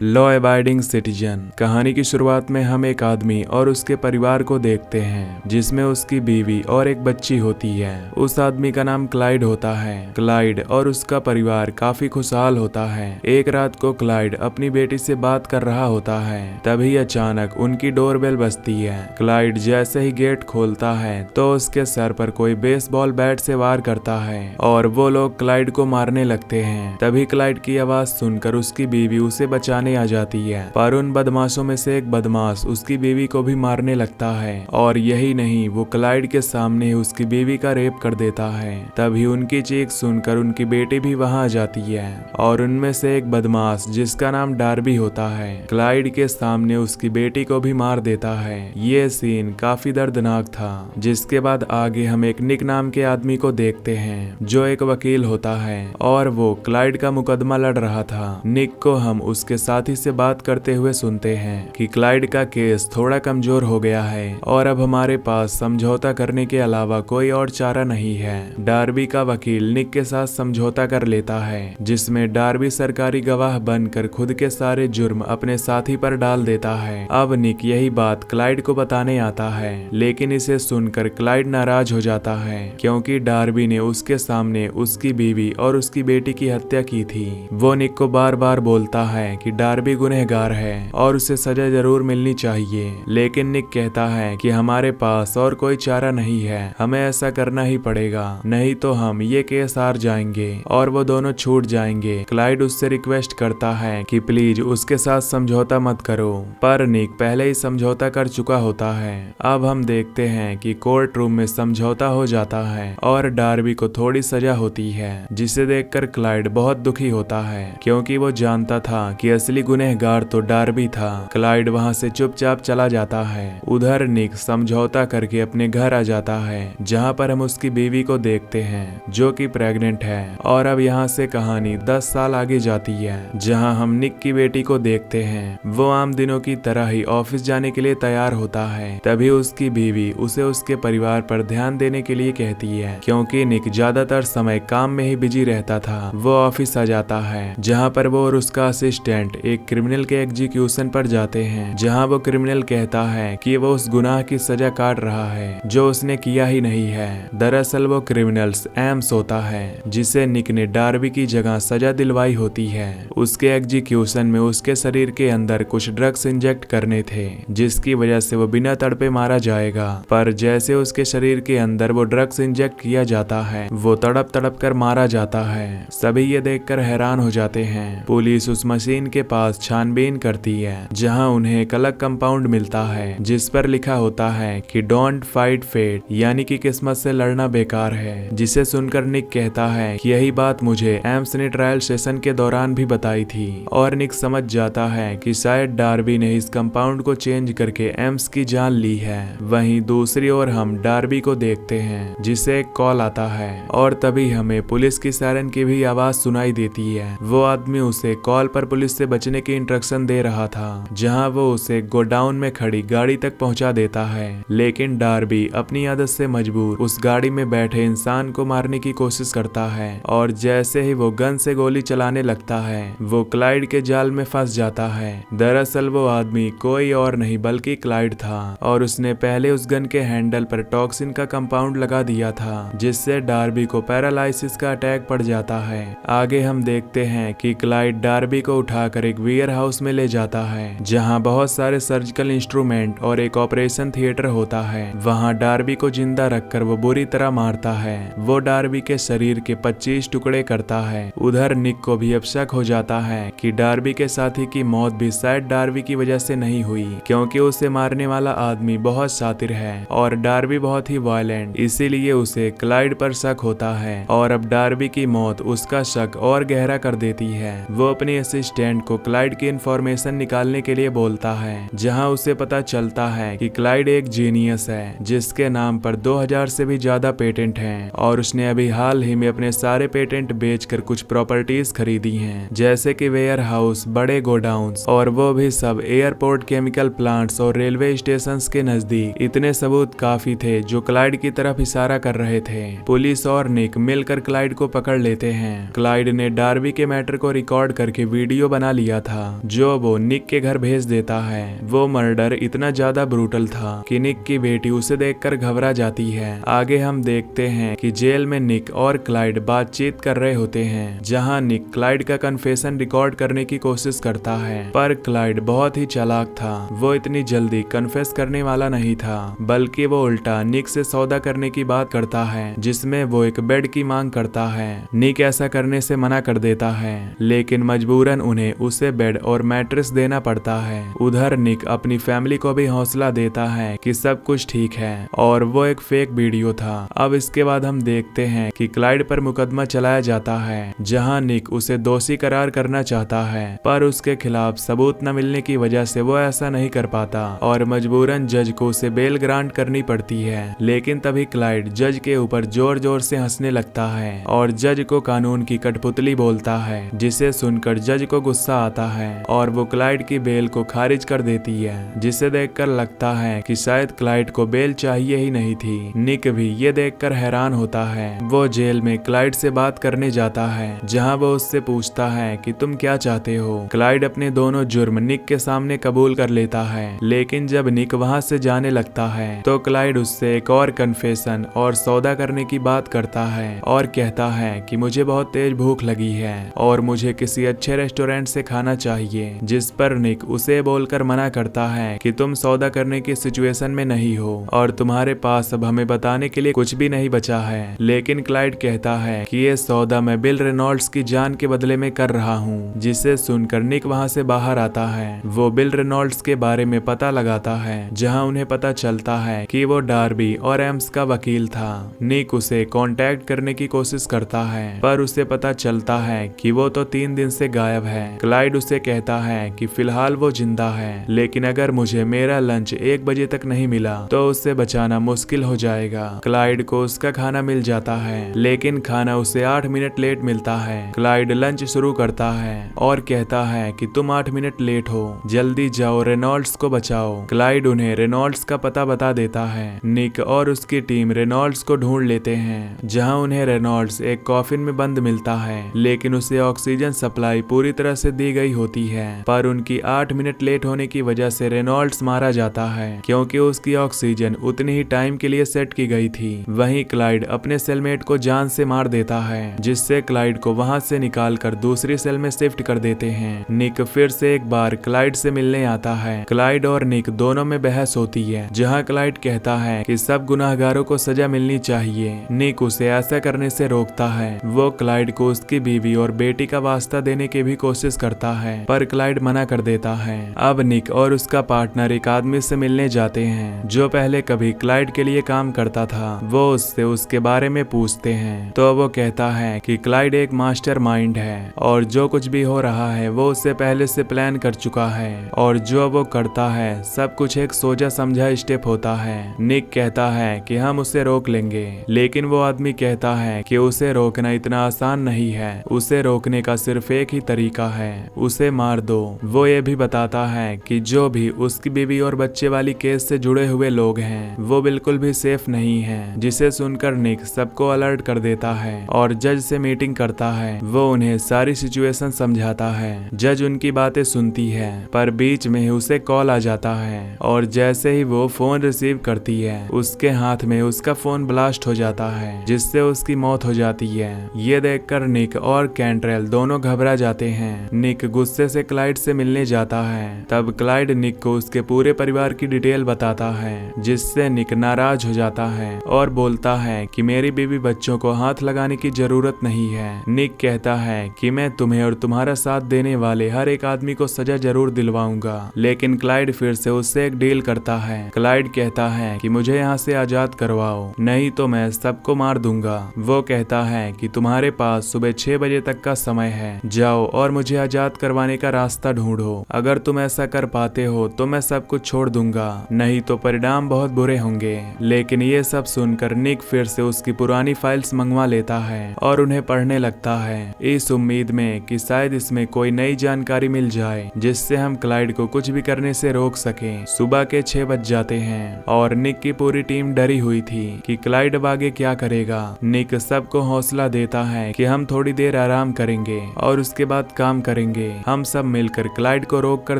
Law abiding citizen. कहानी की शुरुआत में हम एक आदमी और उसके परिवार को देखते हैं जिसमें उसकी बीवी और एक बच्ची होती है। उस आदमी का नाम क्लाइड होता है। क्लाइड और उसका परिवार काफी खुशहाल होता है। एक रात को क्लाइड अपनी बेटी से बात कर रहा होता है, तभी अचानक उनकी डोरबेल बजती है। क्लाइड जैसे ही गेट खोलता है तो उसके सर पर कोई बेसबॉल बैट से वार करता है और वो लोग क्लाइड को मारने लगते हैं। तभी क्लाइड की आवाज सुनकर उसकी बीवी उसे बचाने आ जाती है, पर उन बदमाशों में से एक बदमाश उसकी बीवी को भी मारने लगता है और यही नहीं, वो क्लाइड के सामने उसकी बीवी का रेप कर देता है। तभी उनकी चीख सुनकर उनकी बेटी भी वहां आ जाती है और उनमें से एक बदमाश जिसका नाम डार्बी होता है क्लाइड के सामने उसकी बेटी को भी मार देता है। ये सीन काफी दर्दनाक था। जिसके बाद आगे हम एक निक नाम के आदमी को देखते हैं जो एक वकील होता है और वो क्लाइड का मुकदमा लड़ रहा था। निक को हम उसके साथी से बात करते हुए सुनते हैं कि क्लाइड का केस थोड़ा कमजोर हो गया है और अब हमारे पास समझौता करने के अलावा कोई और चारा नहीं है। डार्बी का वकील निक के साथ समझौता कर लेता है जिसमें डार्बी सरकारी गवाह बनकर खुद के सारे जुर्म अपने साथी पर डाल देता है। अब निक यही बात क्लाइड को बताने आता है, लेकिन इसे सुनकर क्लाइड नाराज हो जाता है क्योंकि डार्बी ने उसके सामने उसकी बीवी और उसकी बेटी की हत्या की थी। वो निक को बार बार बोलता है कि डार्बी गुनहगार है और उसे सजा जरूर मिलनी चाहिए, लेकिन निक कहता है कि हमारे पास और कोई चारा नहीं है, हमें ऐसा करना ही पड़ेगा, नहीं तो हम ये केस हार जाएंगे और वो दोनों छूट जाएंगे। क्लाइड उससे रिक्वेस्ट करता है कि प्लीज उसके साथ समझौता मत करो, पर निक पहले ही समझौता कर चुका होता है। अब हम देखते हैं कि कोर्ट रूम में समझौता हो जाता है और डार्बी को थोड़ी सजा होती है, जिसे देखकर क्लाइड बहुत दुखी होता है क्योंकि वो जानता था कि असली गुनहगार तो डार्बी था। क्लाइड वहां से चुपचाप चला जाता है। उधर निक समझौता करके अपने घर आ जाता है जहां पर हम उसकी बीवी को देखते हैं जो कि प्रेग्नेंट है। और अब यहाँ से कहानी 10 साल आगे जाती है जहां हम निक की बेटी को देखते हैं। वो आम दिनों की तरह ही ऑफिस जाने के लिए तैयार होता है, तभी उसकी बीवी उसे उसके परिवार पर ध्यान देने के लिए कहती है क्योंकि निक ज्यादातर समय काम में ही बिजी रहता था। वो ऑफिस आ जाता है जहाँ पर वो और उसका असिस्टेंट एक क्रिमिनल के एग्जीक्यूशन पर जाते हैं, जहां वो क्रिमिनल कहता है कि वो उस गुनाह की सजा काट रहा है जो उसने किया ही नहीं है। दरअसल वो क्रिमिनल्स एम्स होता है जिसे निक ने डार्बी की जगह सजा दिलवाई होती है। उसके एग्जीक्यूशन में उसके शरीर के अंदर कुछ ड्रग्स इंजेक्ट करने थे जिसकी वजह से वो बिना तड़पे मारा जाएगा, पर जैसे उसके शरीर के अंदर वो ड्रग्स इंजेक्ट किया जाता है वो तड़प तड़प कर मारा जाता है। सभी ये देखकर हैरान हो जाते हैं। पुलिस उस मशीन के पास छानबीन करती है जहां उन्हें एक अलग कंपाउंड मिलता है जिस पर लिखा होता है कि डोंट फाइट फेट, यानी कि किस्मत से लड़ना बेकार है। जिसे सुनकर निक कहता है कि यही बात मुझे एम्स ने ट्रायल सेशन के दौरान भी बताई थी और निक समझ जाता है कि शायद डार्बी ने इस कंपाउंड को चेंज करके एम्स की जान ली है। वहीं दूसरी ओर हम डार्बी को देखते हैं जिसे एक कॉल आता है और तभी हमें पुलिस की सायरन की भी आवाज सुनाई देती है। वो आदमी उसे कॉल पर पुलिस से बचने की इंस्ट्रक्शन दे रहा था जहां वो उसे गोडाउन में खड़ी गाड़ी तक पहुंचा देता है, लेकिन डार्बी अपनी आदत से मजबूर उस गाड़ी में बैठे इंसान को मारने की कोशिश करता है और जैसे ही वो गन से गोली चलाने लगता है वो क्लाइड के जाल में फंस जाता है। दरअसल वो आदमी कोई और नहीं बल्कि क्लाइड था और उसने पहले उस गन के हैंडल पर टॉक्सिन का कंपाउंड लगा दिया था जिससे डार्बी को पैरालाइसिस का अटैक पड़ जाता है। आगे हम देखते हैं कि क्लाइड डार्बी को उठाकर एक वेयर हाउस में ले जाता है जहां बहुत सारे सर्जिकल इंस्ट्रूमेंट और एक ऑपरेशन थिएटर होता है। वहां डार्बी को जिंदा रखकर वो बुरी तरह मारता है। वो डार्बी के शरीर के 25 टुकड़े करता है। उधर निक को भी अब शक हो जाता है कि डार्बी के साथी की मौत भी शायद डार्बी की वजह से नहीं हुई क्योंकि उसे मारने वाला आदमी बहुत शातिर है और डार्बी बहुत ही वायलेंट, इसीलिए उसे क्लाइड पर शक होता है और अब डार्बी की मौत उसका शक और गहरा कर देती है। वो अपनी असिस्टेंट को क्लाइड की इंफॉर्मेशन निकालने के लिए बोलता है जहां उसे पता चलता है कि क्लाइड एक जीनियस है जिसके नाम पर 2000 से भी ज्यादा पेटेंट हैं और उसने अभी हाल ही में अपने सारे पेटेंट बेचकर कुछ प्रॉपर्टीज खरीदी हैं जैसे कि वेयर हाउस, बड़े गोडाउन्स और वो भी सब एयरपोर्ट, केमिकल प्लांट्स और रेलवे स्टेशन के नजदीक। इतने सबूत काफी थे जो क्लाइड की तरफ इशारा कर रहे थे। पुलिस और निक मिलकर क्लाइड को पकड़ लेते हैं। क्लाइड ने डार्बी के मैटर को रिकॉर्ड करके वीडियो बना लिया किया था जो वो निक के घर भेज देता है। वो मर्डर इतना ज्यादा ब्रूटल था कि निक की बेटी उसे देखकर घबरा जाती है। आगे हम देखते हैं कि जेल में निक और क्लाइड बातचीत कर रहे होते हैं, जहां निक क्लाइड का कन्फेशन रिकॉर्ड करने की कोशिश करता है, पर क्लाइड बहुत ही चालाक था। वो इतनी जल्दी कन्फेस करने वाला नहीं था, बल्कि वो उल्टा निक से सौदा करने की बात करता है, जिसमें वो एक बेड की मांग करता है। निक ऐसा करने से मना कर देता है, लेकिन मजबूरन उन्हें उसे बेड और मैट्रेस देना पड़ता है। उधर निक अपनी फैमिली को भी हौसला देता है कि सब कुछ ठीक है और वो एक फेक वीडियो था। अब इसके बाद हम देखते हैं कि क्लाइड पर मुकदमा चलाया जाता है, जहां निक उसे दोषी करार करना चाहता है, पर उसके खिलाफ सबूत न मिलने की वजह से वो ऐसा नहीं कर पाता और मजबूरन जज को उसे बेल ग्रांट करनी पड़ती है। लेकिन तभी क्लाइड जज के ऊपर जोर जोर से हंसने लगता है और जज को कानून की कठपुतली बोलता है, जिसे सुनकर जज को गुस्सा आता है और वो क्लाइड की बेल को खारिज कर देती है, जिसे देखकर लगता है कि शायद क्लाइड को बेल चाहिए ही नहीं थी। निक भी ये देखकर हैरान होता है। वो जेल में क्लाइड से बात करने जाता है, जहां वो उससे पूछता है कि तुम क्या चाहते हो। क्लाइड अपने दोनों जुर्म निक के सामने कबूल कर लेता है, लेकिन जब निक वहां से जाने लगता है तो क्लाइड उससे एक और कन्फेशन और सौदा करने की बात करता है और कहता है कि मुझे बहुत तेज भूख लगी है और मुझे किसी अच्छे रेस्टोरेंट से खाना चाहिए, जिस पर निक उसे बोलकर मना करता है कि तुम सौदा करने की सिचुएशन में नहीं हो और तुम्हारे पास अब हमें बताने के लिए कुछ भी नहीं बचा है। लेकिन क्लाइड कहता है कि ये सौदा मैं बिल रेनॉल्ड्स की जान के बदले में कर रहा हूँ, जिसे सुनकर निक वहाँ से बाहर आता है। वो बिल रेनॉल्ड्स के बारे में पता लगाता है, जहाँ उन्हें पता चलता है कि वो डार्बी और एम्स का वकील था। निक उसे कांटेक्ट करने की कोशिश करता है, पर उसे पता चलता है कि वो तो 3 दिन से गायब है। क्लाइड उसे कहता है कि फिलहाल वो जिंदा है, लेकिन अगर मुझे मेरा लंच 1 बजे तक नहीं मिला तो उसे बचाना मुश्किल हो जाएगा। क्लाइड को उसका खाना मिल जाता है, लेकिन खाना उसे 8 मिनट लेट मिलता है। क्लाइड लंच शुरू करता है और कहता है कि तुम 8 मिनट लेट हो, जल्दी जाओ रेनॉल्ड्स को बचाओ। क्लाइड उन्हें रेनॉल्ड्स का पता बता देता है। निक और उसकी टीम रेनॉल्ड्स को ढूंढ लेते हैं, जहां उन्हें रेनॉल्ड्स एक कॉफिन में बंद मिलता है, लेकिन उसे ऑक्सीजन सप्लाई पूरी तरह से दी गई होती है। पर उनकी 8 मिनट लेट होने की वजह से रेनॉल्ड्स मारा जाता है, क्योंकि उसकी ऑक्सीजन उतनी ही टाइम के लिए सेट की गई थी। वहीं क्लाइड अपने सेलमेट को जान से मार देता है, जिससे क्लाइड को वहां से निकालकर दूसरी सेल में शिफ्ट कर देते हैं। निक फिर से एक बार क्लाइड से मिलने आता है। क्लाइड और निक दोनों में बहस होती है, जहां क्लाइड कहता है कि सब गुनाहगारों को सजा मिलनी चाहिए। निक उसे ऐसा करने से रोकता है। वो क्लाइड को उसकी बीवी और बेटी का वास्ता देने की भी कोशिश करता है, पर क्लाइड मना कर देता है। अब निक और उसका पार्टनर एक आदमी से मिलने जाते हैं, जो पहले कभी क्लाइड के लिए काम करता था। वो उससे उसके बारे में पूछते हैं, तो वो कहता है कि क्लाइड एक मास्टरमाइंड है और जो कुछ भी हो रहा है वो उससे पहले से प्लान कर चुका है, और जो वो करता है सब कुछ एक सोचा समझा स्टेप होता है। निक कहता है कि हम उसे रोक लेंगे, लेकिन वो आदमी कहता है कि उसे रोकना इतना आसान नहीं है। उसे रोकने का सिर्फ एक ही तरीका है, उसे मार दो। वो ये भी बताता है कि जो भी उसकी बीवी और बच्चे वाली केस से जुड़े हुए लोग हैं वो बिल्कुल भी सेफ नहीं हैं, जिसे सुनकर निक सबको अलर्ट कर देता है और जज से मीटिंग करता है। वो उन्हें सारी सिचुएशन समझाता है। जज उनकी बातें सुनती है, पर बीच में ही उसे कॉल आ जाता है और जैसे ही वो फोन रिसीव करती है उसके हाथ में उसका फोन ब्लास्ट हो जाता है, जिससे उसकी मौत हो जाती है। ये देखकर निक और कैंट्रेल दोनों घबरा जाते हैं। निक गुस्से से क्लाइड से मिलने जाता है। तब क्लाइड निक को उसके पूरे परिवार की डिटेल बताता है, जिससे निक नाराज हो जाता है और बोलता है कि मेरी बीवी बच्चों को हाथ लगाने की जरूरत नहीं है। निक कहता है कि मैं तुम्हें और तुम्हारा साथ देने वाले हर एक आदमी को सजा जरूर दिलवाऊंगा, लेकिन क्लाइड फिर से उससे एक डील करता है। क्लाइड कहता है कि मुझे यहाँ से आजाद करवाओ, नहीं तो मैं सबको मार दूंगा। वो कहता है कि तुम्हारे पास सुबह 6 बजे तक का समय है, जाओ और मुझे आजाद करवाने का रास्ता ढूंढो। अगर तुम ऐसा कर पाते हो तो मैं सब कुछ छोड़ दूंगा, नहीं तो परिणाम बहुत बुरे होंगे। लेकिन ये सब सुनकर निक फिर से उसकी पुरानी फाइल्स मंगवा लेता है और उन्हें पढ़ने लगता है, इस उम्मीद में कि शायद इसमें कोई नई जानकारी मिल जाए जिससे हम क्लाइड को कुछ भी करने से रोक सकें। सुबह के 6 बज जाते हैं और निक की पूरी टीम डरी हुई थी कि क्लाइड अब आगे क्या करेगा। निक सबको हौसला देता है कि हम थोड़ी देर आराम करेंगे और उसके बाद काम करेंगे। करेंगे, हम सब मिलकर क्लाइड को रोक कर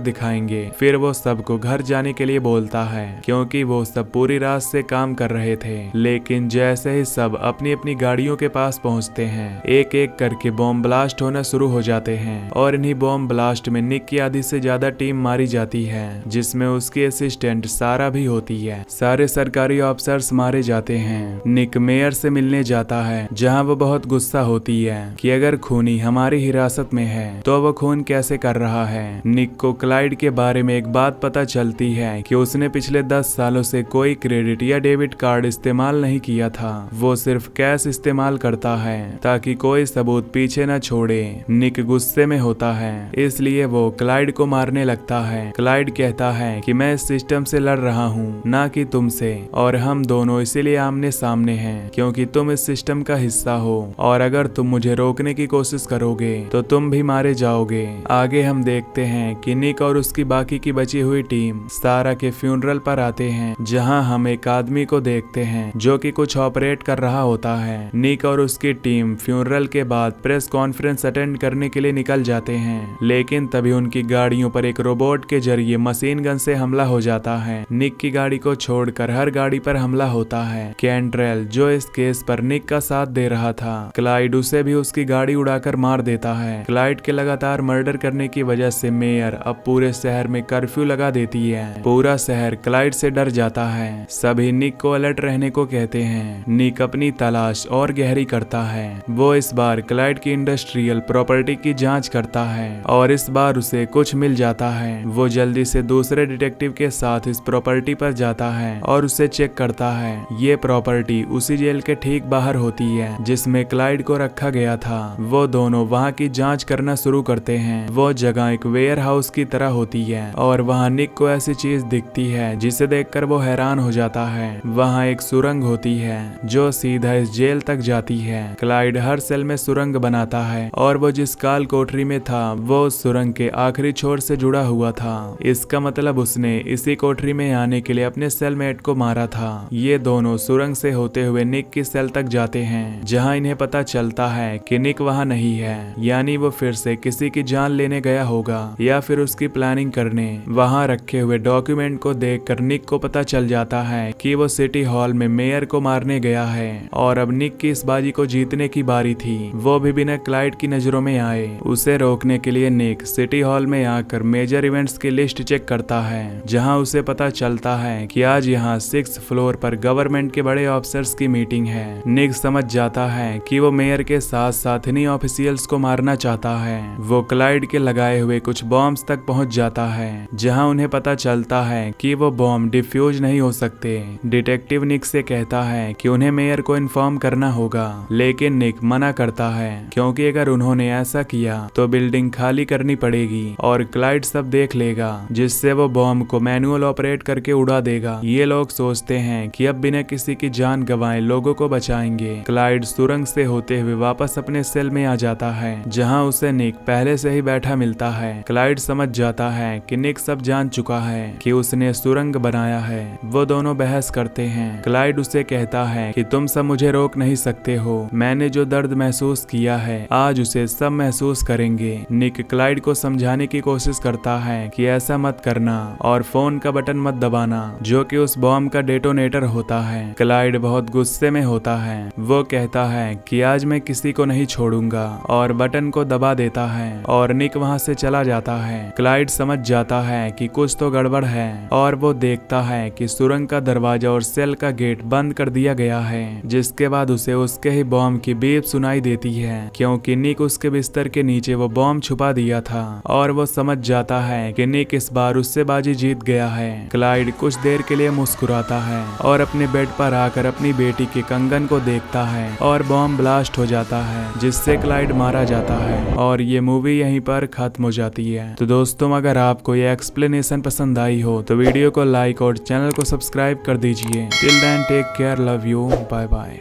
दिखाएंगे। फिर वो सबको घर जाने के लिए बोलता है क्योंकि वो सब पूरी रात से काम कर रहे थे। लेकिन जैसे ही सब अपनी अपनी गाड़ियों के पास पहुंचते हैं, एक एक करके बॉम्ब ब्लास्ट होना शुरू हो जाते हैं और इन्हीं बॉम्ब ब्लास्ट में निक की आधी से ज्यादा टीम मारी जाती है, जिसमें उसकी असिस्टेंट सारा भी होती है। सारे सरकारी ऑफिसर्स मारे जाते हैं। निक मेयर से मिलने जाता है, जहां वो बहुत गुस्सा होती है कि अगर खूनी हमारी हिरासत में है तो वो खून कैसे कर रहा है। निक को क्लाइड के बारे में एक बात पता चलती है कि उसने पिछले 10 सालों से कोई क्रेडिट या डेबिट कार्ड इस्तेमाल नहीं किया था। वो सिर्फ कैश इस्तेमाल करता है ताकि कोई सबूत पीछे न छोड़े। निक गुस्से में होता है, इसलिए वो क्लाइड को मारने लगता है। क्लाइड कहता है कि मैं इस सिस्टम से लड़ रहा हूँ, ना कि तुमसे, और हम दोनों इसीलिए आमने सामने हैं क्योंकि तुम इस सिस्टम का हिस्सा हो और अगर तुम मुझे रोकने की कोशिश करोगे तो तुम भी मारे जाओगे। आगे हम देखते हैं कि निक और उसकी बाकी की बची हुई टीम सारा के फ्यूनरल पर आते हैं, जहां हम एक आदमी को देखते हैं जो कि कुछ ऑपरेट कर रहा होता है। निक और उसकी टीम फ्यूनरल के बाद प्रेस कॉन्फ्रेंस अटेंड करने के लिए निकल जाते हैं, लेकिन तभी उनकी गाड़ियों पर एक रोबोट के जरिए मशीन गन से हमला हो जाता है। निक की गाड़ी को छोड़कर हर गाड़ी पर हमला होता है। कैंट्रेल, जो इस केस पर निक का साथ दे रहा था, क्लाइड उसे भी उसकी गाड़ी उड़ाकर मार देता है। क्लाइड के लगातार मर्डर करने की वजह से मेयर अब पूरे शहर में कर्फ्यू लगा देती है। पूरा शहर क्लाइड से डर जाता है। सभी निक को अलर्ट रहने को कहते हैं। निक अपनी तलाश और गहरी करता है। वो इस बार क्लाइड की इंडस्ट्रियल प्रॉपर्टी की जांच करता है और इस बार उसे कुछ मिल जाता है। वो जल्दी से दूसरे डिटेक्टिव के साथ इस प्रॉपर्टी पर जाता है और उसे चेक करता है। ये प्रॉपर्टी उसी जेल के ठीक बाहर होती है जिसमें क्लाइड को रखा गया था। वो दोनों वहाँ की जांच करना शुरू करते हैं। वो जगह एक वेयर हाउस की तरह होती है और वहाँ निक को ऐसी चीज दिखती है जिसे देखकर वो हैरान हो जाता है। वहाँ एक सुरंग होती है जो सीधा इस जेल तक जाती है। क्लाइड हर सेल में सुरंग बनाता है और वो जिस काल कोठरी में था वो उस सुरंग के आखिरी छोर से जुड़ा हुआ था। इसका मतलब उसने इसी कोठरी में आने के लिए अपने सेलमेट को मारा था। ये दोनों सुरंग से होते हुए निक की सेल तक जाते हैं, जहाँ इन्हें पता चलता है कि निक वहाँ नहीं है, यानी वो फिर से किसी की जान लेने गया होगा या फिर उसकी प्लानिंग करने। वहाँ रखे हुए डॉक्यूमेंट को देखकर निक को पता चल जाता है कि वो सिटी हॉल में मेयर को मारने गया है और अब निक की इस बाजी को जीतने की बारी थी। वो भी बिना क्लाइड की नजरों में आए। उसे रोकने के लिए निक सिटी हॉल में आकर मेजर इवेंट्स की लिस्ट चेक करता है, जहाँ उसे पता चलता है कि आज यहाँ 6th फ्लोर पर गवर्नमेंट के बड़े ऑफिसर्स की मीटिंग है। निक समझ जाता है कि वो मेयर के साथ साथ इन्हीं ऑफिशियल्स को मारना चाहता है। वो क्लाइड के लगाए हुए कुछ बॉम्ब्स तक पहुंच जाता है, जहां उन्हें पता चलता है कि वो बॉम्ब डिफ्यूज नहीं हो सकते। डिटेक्टिव निक से कहता है कि उन्हें मेयर को इन्फॉर्म करना होगा, लेकिन निक मना करता है क्योंकि अगर उन्होंने ऐसा किया तो बिल्डिंग खाली करनी पड़ेगी और क्लाइड सब देख लेगा, जिससे वो बॉम्ब को मैनुअल ऑपरेट करके उड़ा देगा। ये लोग सोचते हैं कि अब बिना किसी की जान गंवाए लोगों को बचाएंगे। क्लाइड सुरंग से होते हुए वापस अपने सेल में आ जाता है, जहां उसे निक पहले से ही बैठा मिलता है। क्लाइड समझ जाता है कि निक सब जान चुका है कि उसने सुरंग बनाया है। वो दोनों बहस करते हैं। क्लाइड उसे कहता है कि तुम सब मुझे रोक नहीं सकते हो, मैंने जो दर्द महसूस किया है आज उसे सब महसूस करेंगे। निक क्लाइड को समझाने की कोशिश करता है कि ऐसा मत करना और फोन का बटन मत दबाना, जो कि उस बॉम्ब का डेटोनेटर होता है। क्लाइड बहुत गुस्से में होता है। वो कहता है कि आज मैं किसी को नहीं छोड़ूंगा और बटन को दबा देता है और निक वहां से चला जाता है। क्लाइड समझ जाता है कि कुछ तो गड़बड़ है और वो देखता है कि सुरंग का दरवाजा और सेल का गेट बंद कर दिया गया है, जिसके बाद उसे उसके ही बॉम्ब की बीप सुनाई देती है क्योंकि निक उसके बिस्तर के नीचे वो बॉम्ब छुपा दिया था और वो समझ जाता है कि निक इस बार उससे बाजी जीत गया है। क्लाइड कुछ देर के लिए मुस्कुराता है और अपने बेड पर आकर अपनी बेटी के कंगन को देखता है और बॉम्ब ब्लास्ट हो जाता है, जिससे क्लाइड मारा जाता है और ये मूवी यहीं पर खत्म हो जाती है। तो दोस्तों, अगर आपको ये एक्सप्लेनेशन पसंद आई हो तो वीडियो को लाइक और चैनल को सब्सक्राइब कर दीजिए। Till then take care, love you, bye bye.